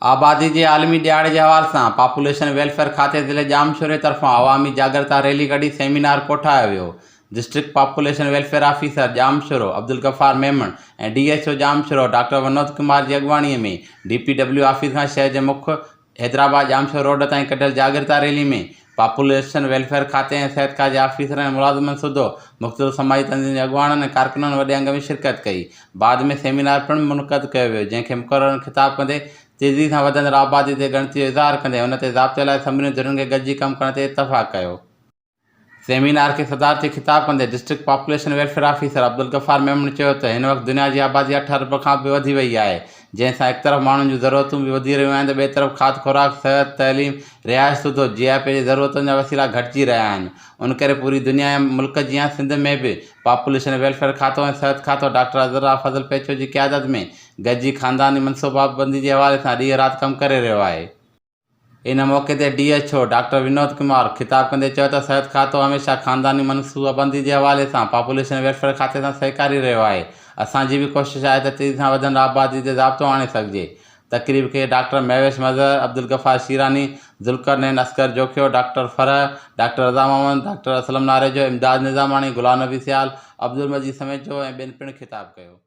आबादी के आलमी दिहाड़े के हवाले से पॉपुलेशन वेलफेयर खाते ज़िले जामशोरे तरफ़ां अवामी जागरूकता रैली कढी सेमिनार कोठायो वियो। District population welfare officer Jamshoro Abdul Ghaffar Memon ऐं DSO जामशोरो डॉक्टर विनोद कुमार की अगवाणी में DPW ऑफिस खां शहर के मुख्य हैदराबाद जामशोर रोड ताईं कढियल जागरूकता रैली में पॉपुलेशन वेलफेयर खाते ऐं सिहत खाते ऑफिसर ऐं मुलाज़िमनि सूधो मुख़्तलिफ़ समाजी तंज़ीम जे अॻुवाणनि ऐं कारकुननि वॾे अंग में शिरकत कई। बाद में सेमिनार पिणु मुनक़द कयो वियो, जंहिंखे मुक़ररनि ख़िताब कंदे तेज़ी सां वधंदड़ आबादी ते ॻणती जो इज़हार कंदे उन ते ज़ाब्ते लाइ सभिनी धुरियुनि खे गॾिजी कमु करण ते इतफ़ाक़ कयो। सेमिनार के सदारती खिताब कंदे district population welfare officer Abdul Ghaffar Memon चयो त हिन वक़्तु दुनिया की आबादी 8 अरब खां बि वधी वई आहे, जंहिंसां हिकु तरफ़ माण्हुनि जूं ज़रूरतूं बि वधी रहियूं आहिनि त ॿिए तरफ़ खाद खुराक सिहत तइलीम रिहाइश सूधो GIP जी ज़रूरतुनि जा वसीला घटिजी रहिया आहिनि। उन करे पूरी दुनिया ऐं मुल्क जीअं सिंध में भी पॉपुलेशन वेलफेयर खातो ऐं सिहत खातो डॉक्टर अज़रा फज़ल पेचो की क़यादत में गॾिजी ख़ानदानी मनसूबाबंदी के हवाले सां ॾींहुं राति कमु करे रहियो आहे। इन मौके ते DHO डॉक्टर विनोद कुमार खिताब कंदे चयो त सिहत खातो हमेशा ख़ानदानी मनसूबाबंदी के हवाले सां पॉपुलेशन वेलफेयर खाते सां सहकारी रहियो आहे। असांजी भी कोशिश आहे त तेज़ी सां वधंदड़ आबादी ते ज़ाब्तो आणे सघिजे। तकरीब के doctor Mahvesh Mazhar, Abdul Ghaffar Sherani, Zulqarnain Asghar Jokhio, doctor Farah, doctor Raza Mohammad, doctor Aslam Narejo, Imdad Nizamani, Ghulam Nabi सियाल, अब्दुल मजीद समेत जो ऐं ॿियनि पिणु खिताब कयो।